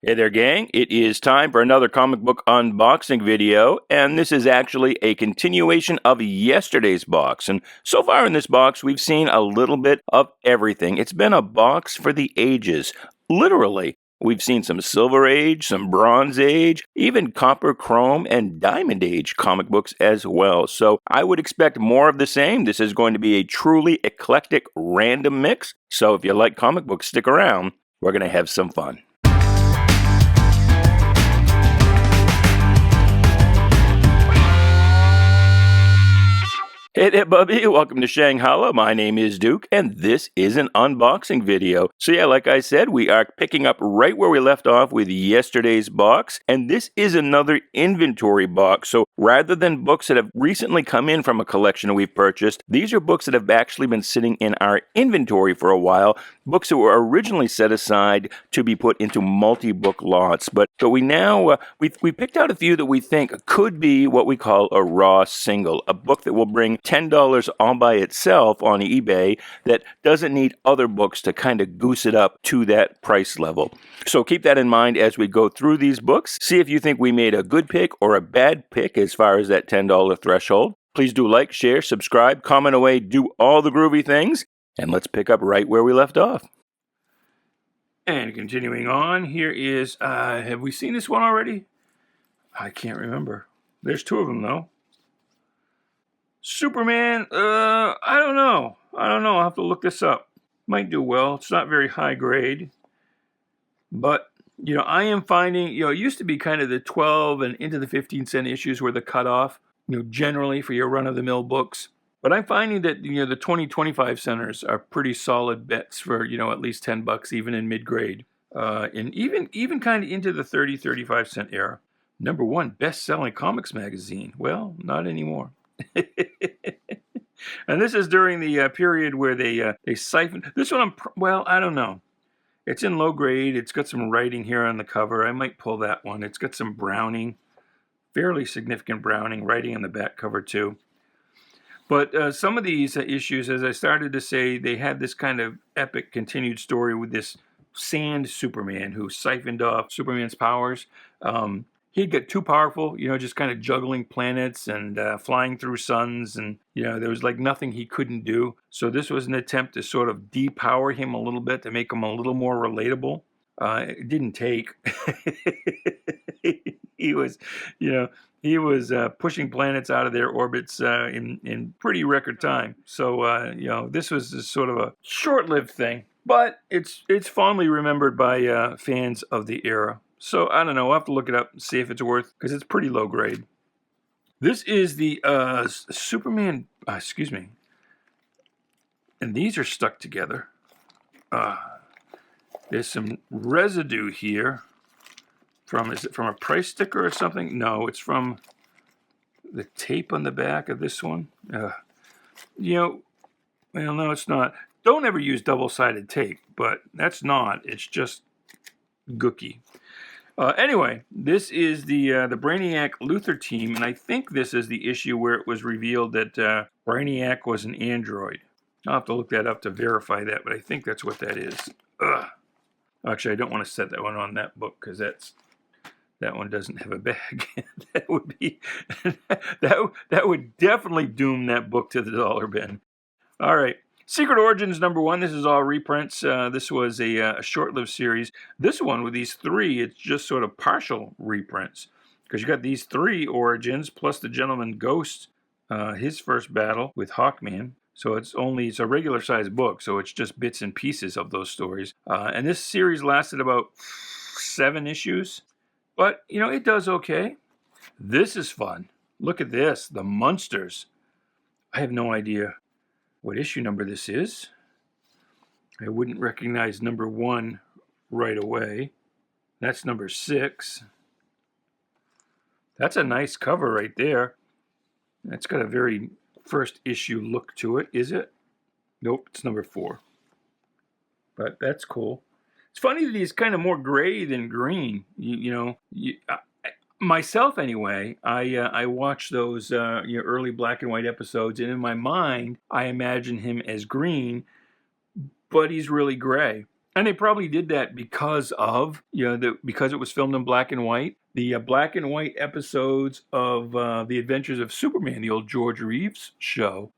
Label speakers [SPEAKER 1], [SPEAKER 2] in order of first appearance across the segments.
[SPEAKER 1] Hey there, gang. It is time for another comic book unboxing video, and this is actually a continuation of yesterday's box. And so far in this box, we've seen a little bit of everything. It's been a box for the ages, literally. We've seen some Silver Age, some Bronze Age, even Copper, Chrome, and Diamond Age comic books as well. So I would expect more of the same. This is going to be a truly eclectic random mix. So if you like comic books, stick around. We're going to have some fun. Hey there, Bubby. Welcome to Shanghalla. My name is Duke, and this is an unboxing video. So yeah, like I said, we are picking up right where we left off with yesterday's box, and this is another inventory box. So rather than books that have recently come in from a collection we've purchased, these are books that have actually been sitting in our inventory for a while, books that were originally set aside to be put into multi-book lots. But we now, we picked out a few that we think could be what we call a raw single, a book that will bring $10 all by itself on eBay that doesn't need other books to kind of goose it up to that price level. So keep that in mind as we go through these books. See if you think we made a good pick or a bad pick as far as that $10 threshold. Please do like, share, subscribe, comment away, do all the groovy things, and let's pick up right where we left off. And continuing on, here is, have we seen this one already? I can't remember. There's two of them though. Superman, I don't know. I'll have to look this up. Might do well. It's not very high grade. But, I am finding, it used to be kind of the 12 and into the 15-cent issues were the cutoff, generally for your run-of-the-mill books. But I'm finding that, the 20-25 centers are pretty solid bets for, at least $10, even in mid-grade. And even kind of into the 30-35 cent era. Number one best-selling comics magazine. Well, not anymore. And this is during the period where they siphoned. This one, I don't know. It's in low grade. It's got some writing here on the cover. I might pull that one. It's got some browning, fairly significant browning, writing on the back cover too. But some of these issues, as I started to say, they had this kind of epic continued story with this sand Superman who siphoned off Superman's powers. He'd get too powerful, just kind of juggling planets and flying through suns. And, there was like nothing he couldn't do. So this was an attempt to sort of depower him a little bit, to make him a little more relatable. It didn't take. He was, pushing planets out of their orbits in pretty record time. So, this was sort of a short-lived thing. But it's fondly remembered by fans of the era. So, I don't know. I'll have to look it up and see if it's worth, because it's pretty low grade. This is the Superman, and these are stuck together. There's some residue here is it from a price sticker or something? No, it's from the tape on the back of this one. Well, no, it's not. Don't ever use double-sided tape, but that's not. It's just gooky. Anyway, this is the Brainiac Luthor team, and I think this is the issue where it was revealed that Brainiac was an android. I'll have to look that up to verify that, but I think that's what that is. Ugh. Actually, I don't want to set that one on that book because that one doesn't have a bag. That would be that would definitely doom that book to the dollar bin. All right. Secret Origins #1. This is all reprints. This was a short-lived series. This one with these three, it's just sort of partial reprints. Because you got these three Origins, plus the Gentleman Ghost, his first battle with Hawkman. So it's a regular-sized book, so it's just bits and pieces of those stories. And this series lasted about 7 issues. But, it does okay. This is fun. Look at this, the Munsters. I have no idea what issue number this is. I wouldn't recognize #1 right away. That's #6. That's a nice cover right there. That's got a very first issue look to it, is it? Nope, it's #4. But that's cool. It's funny that he's kind of more gray than green. Myself anyway, I watch those early black and white episodes, and in my mind, I imagine him as green, but he's really gray. And they probably did that because of, because it was filmed in black and white. The black and white episodes of The Adventures of Superman, the old George Reeves show,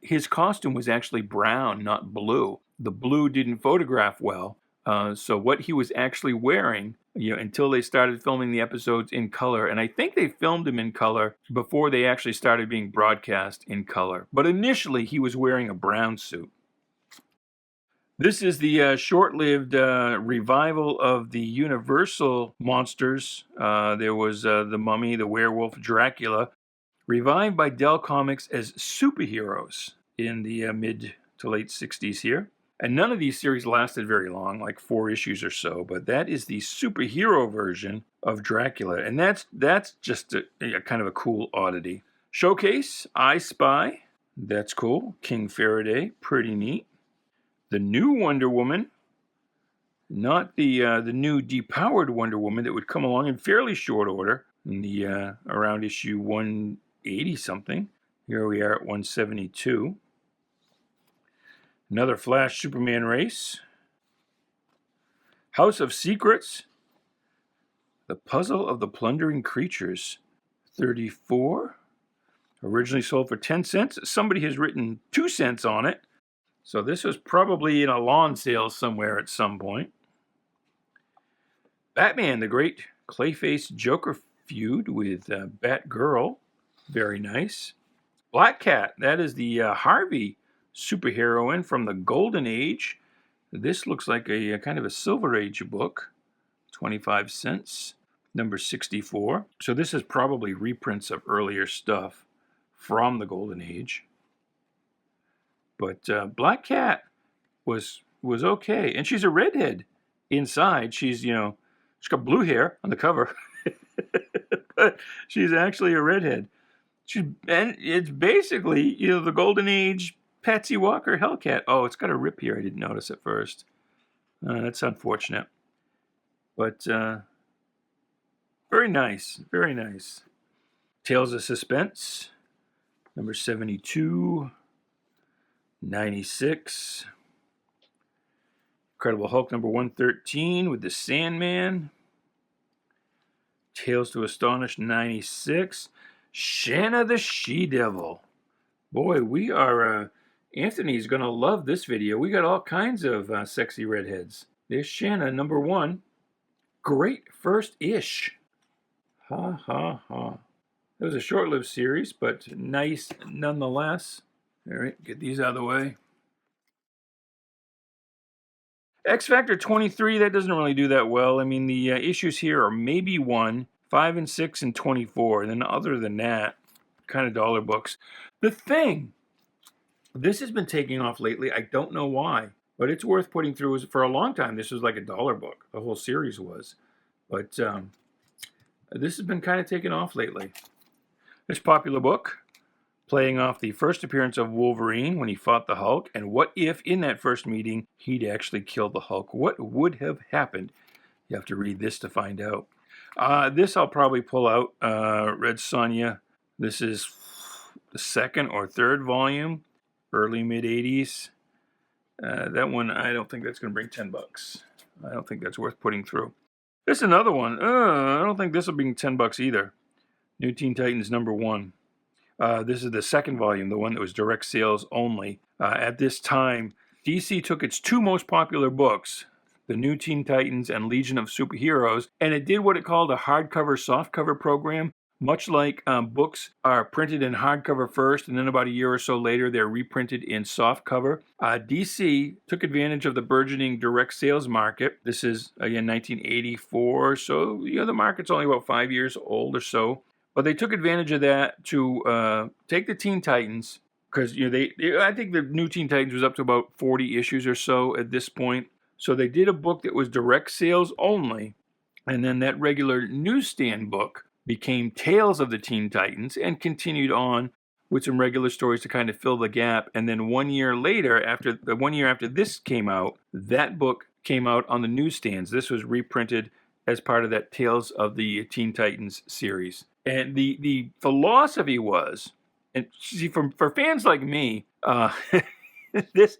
[SPEAKER 1] his costume was actually brown, not blue. The blue didn't photograph well. So what he was actually wearing, until they started filming the episodes in color, and I think they filmed him in color before they actually started being broadcast in color. But initially, he was wearing a brown suit. This is the short-lived revival of the Universal monsters. There was the Mummy, the Werewolf, Dracula, revived by Dell Comics as superheroes in the mid to late 60s here. And none of these series lasted very long, like 4 issues or so, but that is the superhero version of Dracula, and that's just a kind of a cool oddity. Showcase, I Spy, that's cool. King Faraday, pretty neat. The new Wonder Woman, not the new depowered Wonder Woman that would come along in fairly short order in the around issue 180 something. Here we are at 172. Another Flash Superman race. House of Secrets. The Puzzle of the Plundering Creatures. 34. Originally sold for 10 cents. Somebody has written 2 cents on it. So this was probably in a lawn sale somewhere at some point. Batman, the Great Clayface Joker feud with Batgirl. Very nice. Black Cat, that is the Harvey superheroine from the Golden Age. This looks like a kind of a Silver Age book. 25 cents. Number 64. So this is probably reprints of earlier stuff from the Golden Age. But Black Cat was okay. And she's a redhead inside. She's, she's got blue hair on the cover. But she's actually a redhead. And it's basically, the Golden Age Patsy Walker Hellcat. Oh, it's got a rip here. I didn't notice at first. That's unfortunate. But very nice. Very nice. Tales of Suspense. Number 72. 96. Incredible Hulk number 113 with the Sandman. Tales to Astonish 96. Shanna the She-Devil. Boy, we are, Anthony's going to love this video. We got all kinds of sexy redheads. There's Shanna number 1. Great first-ish. Ha ha ha. It was a short-lived series, but nice nonetheless. All right, get these out of the way. X Factor 23, that doesn't really do that well. I mean, the issues here are maybe 1, 5 and 6, and 24. And then other than that, kind of dollar books. The Thing. This has been taking off lately. I don't know why, but it's worth putting through. For a long time, this was like a dollar book. The whole series was. But this has been kind of taking off lately. This popular book, playing off the first appearance of Wolverine when he fought the Hulk, and what if in that first meeting he'd actually killed the Hulk? What would have happened? You have to read this to find out. This I'll probably pull out. Red Sonja. This is the 2nd or 3rd volume, early mid-80s. That one, I don't think that's going to bring $10. I don't think that's worth putting through. This is another one. I don't think this will bring $10 either. New Teen Titans number 1. This is the 2nd volume, the one that was direct sales only. At this time, DC took its 2 most popular books, the New Teen Titans and Legion of Superheroes, and it did what it called a hardcover, softcover program. Much like books are printed in hardcover first, and then about a year or so later, they're reprinted in softcover. DC took advantage of the burgeoning direct sales market. This is, again, 1984, so the market's only about 5 years old or so. But they took advantage of that to take the Teen Titans, because I think the New Teen Titans was up to about 40 issues or so at this point. So they did a book that was direct sales only, and then that regular newsstand book became Tales of the Teen Titans and continued on with some regular stories to kind of fill the gap. And then 1 year later, one year after this came out, that book came out on the newsstands. This was reprinted as part of that Tales of the Teen Titans series. And the philosophy was, and see, for fans like me, this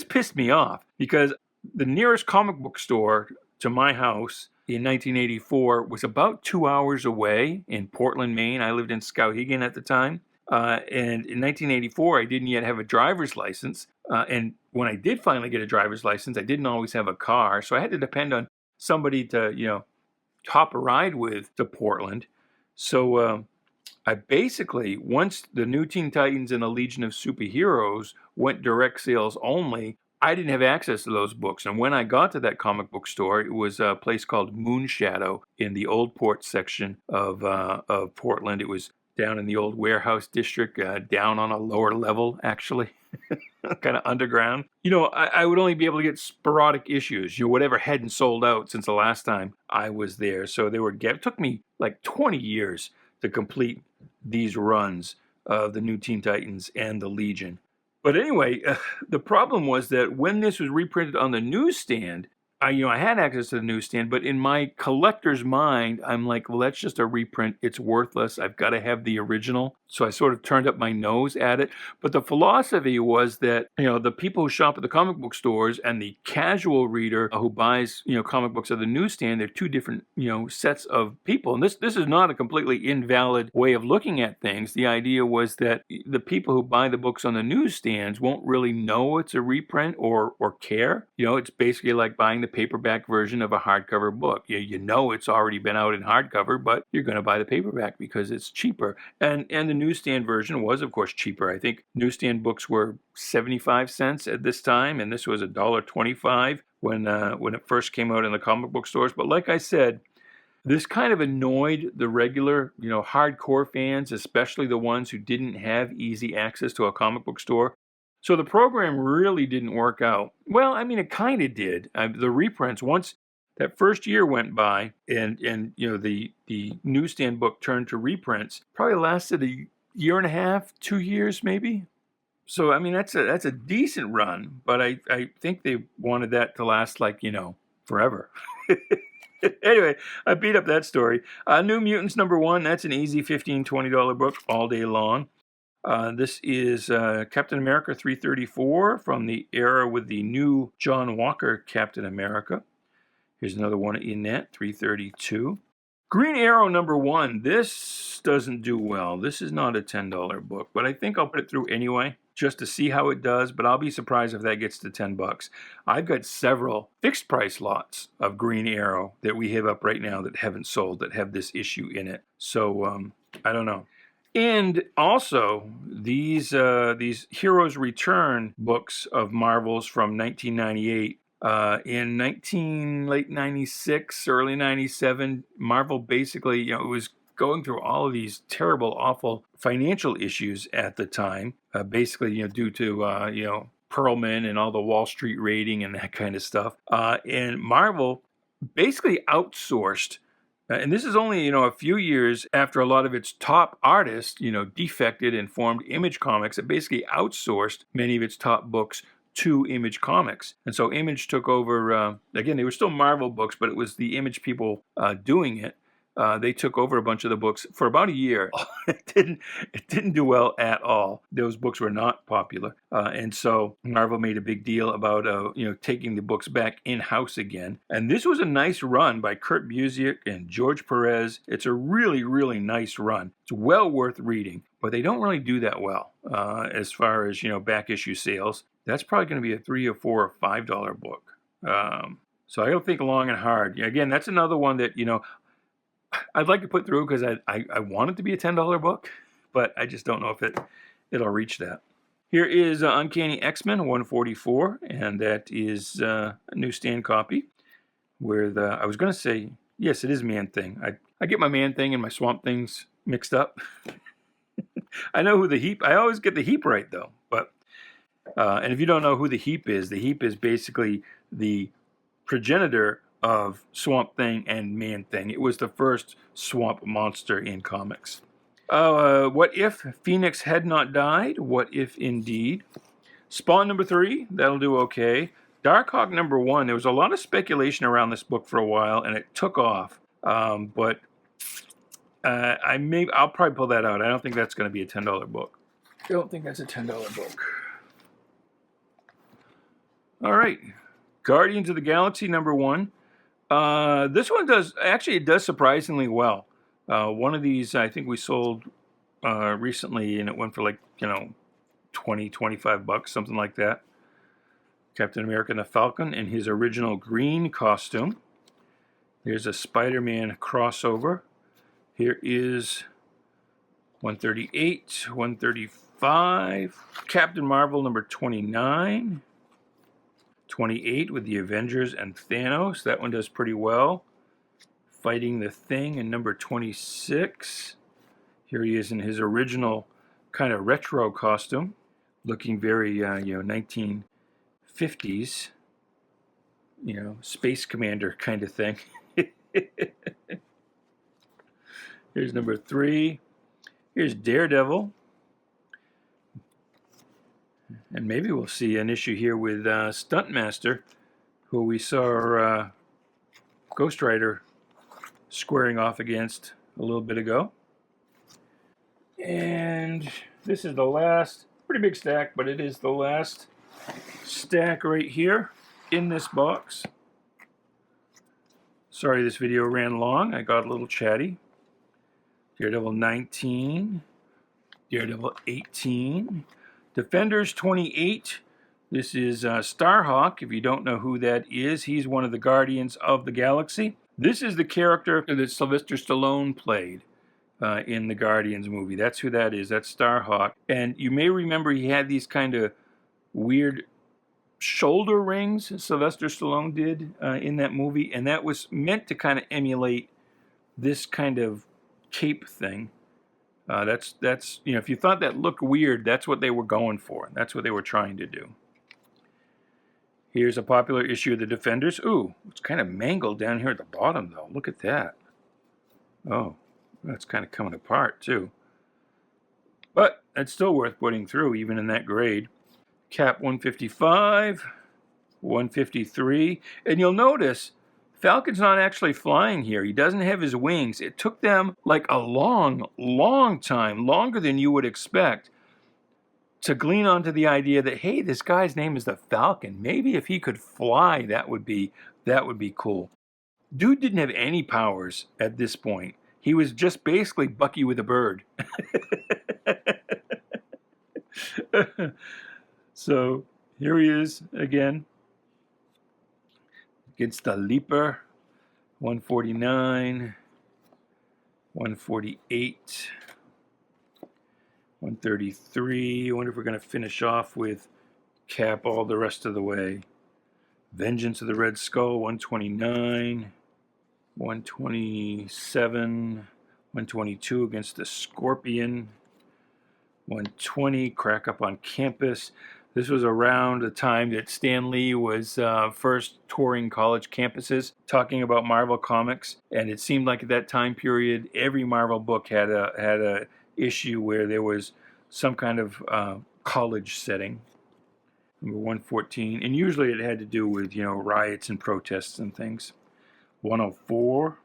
[SPEAKER 1] pissed me off, because the nearest comic book store to my house in 1984 was about 2 hours away in Portland, Maine. I lived in Skowhegan at the time. And in 1984, I didn't yet have a driver's license. And when I did finally get a driver's license, I didn't always have a car. So I had to depend on somebody to, hop a ride with to Portland. So I basically, once the New Teen Titans and the Legion of Superheroes went direct sales only, I didn't have access to those books. And when I got to that comic book store, it was a place called Moonshadow in the Old Port section of Portland. It was down in the old warehouse district, down on a lower level, actually, kind of underground. I would only be able to get sporadic issues, whatever hadn't sold out since the last time I was there. So it took me like 20 years to complete these runs of the New Teen Titans and the Legion. But anyway, the problem was that when this was reprinted on the newsstand, I had access to the newsstand, but in my collector's mind, I'm like, well, that's just a reprint. It's worthless. I've got to have the original. So I sort of turned up my nose at it. But the philosophy was that, the people who shop at the comic book stores and the casual reader who buys, comic books at the newsstand, they're two different, sets of people. And this is not a completely invalid way of looking at things. The idea was that the people who buy the books on the newsstands won't really know it's a reprint or care. It's basically like buying the paperback version of a hardcover book. It's already been out in hardcover, but you're going to buy the paperback because it's cheaper. And the newsstand version was, of course, cheaper. I think newsstand books were 75 cents at this time, and this was $1.25 when it first came out in the comic book stores. But like I said, this kind of annoyed the regular, hardcore fans, especially the ones who didn't have easy access to a comic book store. So the program really didn't work out. Well, I mean, it kind of did. The reprints, once that first year went by and the newsstand book turned to reprints, probably lasted a year and a half, 2 years maybe. So, I mean, that's a decent run, but I think they wanted that to last forever. Anyway, I beat up that story. New Mutants #1, that's an easy $15, $20 book all day long. This is Captain America 334 from the era with the new John Walker Captain America. Here's another one in that, 332. Green Arrow #1. This doesn't do well. This is not a $10 book, but I think I'll put it through anyway, just to see how it does, but I'll be surprised if that gets to $10. I've got several fixed price lots of Green Arrow that we have up right now that haven't sold, that have this issue in it. So, I don't know. And also, these Heroes Return books of Marvel's from 1998. In late 96, early 97, Marvel basically, it was going through all of these terrible, awful financial issues at the time, basically, due to, Perlman and all the Wall Street raiding and that kind of stuff. And Marvel basically outsourced. And this is only, a few years after a lot of its top artists, defected and formed Image Comics. It basically outsourced many of its top books to Image Comics. And so Image took over, again, they were still Marvel books, but it was the Image people doing it. They took over a bunch of the books for about a year. It didn't do well at all. Those books were not popular. And so Marvel made a big deal about, taking the books back in-house again. And this was a nice run by Kurt Busiek and George Perez. It's a really, really nice run. It's well worth reading, but they don't really do that well as far as, back issue sales. That's probably going to be a $3 or $4 or $5 book. So I got to think long and hard. Again, that's another one that, I'd like to put through because I want it to be a $10 book, but I just don't know if it'll reach that. Here is Uncanny X-Men 144, and that is a newsstand copy where I was going to say, yes, it is Man-Thing. I get my Man-Thing and my Swamp Things mixed up. I know who the Heap, I always get the Heap right though, but, and if you don't know who the Heap is basically the progenitor of Swamp Thing and Man-Thing. It was the first swamp monster in comics. What if Phoenix had not died? What if indeed? Spawn #3, that'll do okay. Darkhawk #1, there was a lot of speculation around this book for a while, and it took off. But I'll probably pull that out. I don't think that's going to be a $10 book. I don't think that's a $10 book. All right. Guardians of the Galaxy #1. This one it does surprisingly well. One of these I think we sold recently, and it went for like, 20, 25 bucks, something like that. Captain America and the Falcon in his original green costume. There's a Spider-Man crossover. Here is 138, 135, Captain Marvel #29, 28 with the Avengers and Thanos. That one does pretty well. Fighting the Thing in #26. Here he is in his original kind of retro costume, looking very, 1950s, Space Commander kind of thing. Here's #3. Here's Daredevil. And maybe we'll see an issue here with Stuntmaster, who we saw Ghost Rider squaring off against a little bit ago. And this is the last, pretty big stack, but it is the last stack right here in this box. Sorry this video ran long. I got a little chatty. Daredevil 19. Daredevil 18. Defenders 28. This is Starhawk. If you don't know who that is, he's one of the Guardians of the Galaxy. This is the character that Sylvester Stallone played in the Guardians movie. That's who that is. That's Starhawk. And you may remember he had these kind of weird shoulder rings Sylvester Stallone did in that movie, and that was meant to kind of emulate this kind of cape thing. That's if you thought that looked weird, that's what they were going for. That's what they were trying to do. Here's a popular issue of the Defenders. Ooh, it's kind of mangled down here at the bottom, though. Look at that. Oh, that's kind of coming apart, too. But it's still worth putting through, even in that grade. Cap 155, 153. And you'll notice Falcon's not actually flying here. He doesn't have his wings. It took them like a long, long time, longer than you would expect, to glean onto the idea that, hey, this guy's name is the Falcon. Maybe if he could fly, that would be cool. Dude didn't have any powers at this point. He was just basically Bucky with a bird. So here he is again against the Leaper. 149, 148, 133. I wonder if we're going to finish off with Cap all the rest of the way. Vengeance of the Red Skull, 129, 127, 122 against the Scorpion, 120, Crack Up on Campus. This was around the time that Stan Lee was first touring college campuses, talking about Marvel Comics, and it seemed like at that time period, every Marvel book had a issue where there was some kind of college setting. Number 114, and usually it had to do with riots and protests and things. 104.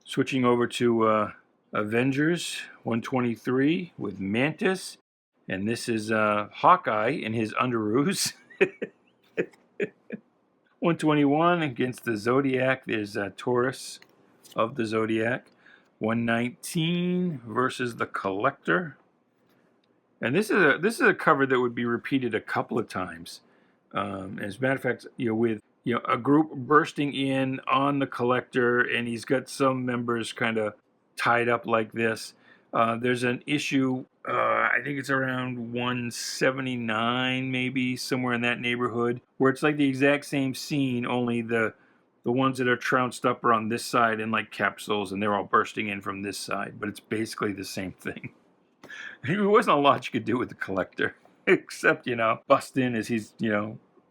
[SPEAKER 1] Switching over to Avengers 123 with Mantis. And this is Hawkeye in his underoos. 121 against the Zodiac. There's Taurus of the Zodiac. 119 versus the Collector. And this is a cover that would be repeated a couple of times. As a matter of fact, with a group bursting in on the Collector, and he's got some members kind of tied up like this. There's an issue, I think it's around 179, maybe somewhere in that neighborhood, where it's like the exact same scene, only the ones that are trounced up are on this side in like capsules, and they're all bursting in from this side. But it's basically the same thing. There wasn't a lot you could do with the Collector, except bust in as he's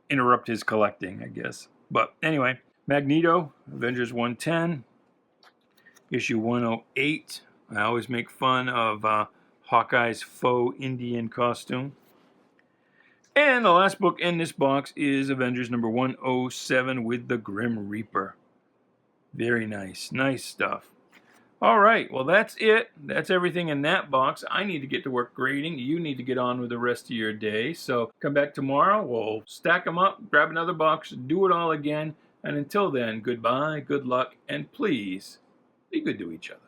[SPEAKER 1] interrupt his collecting, I guess. But anyway, Magneto, Avengers 110, issue 108. I always make fun of Hawkeye's faux Indian costume. And the last book in this box is Avengers number 107 with the Grim Reaper. Very nice. Nice stuff. All right, well, that's it. That's everything in that box. I need to get to work grading. You need to get on with the rest of your day. So come back tomorrow. We'll stack them up, grab another box, do it all again. And until then, goodbye, good luck, and please be good to each other.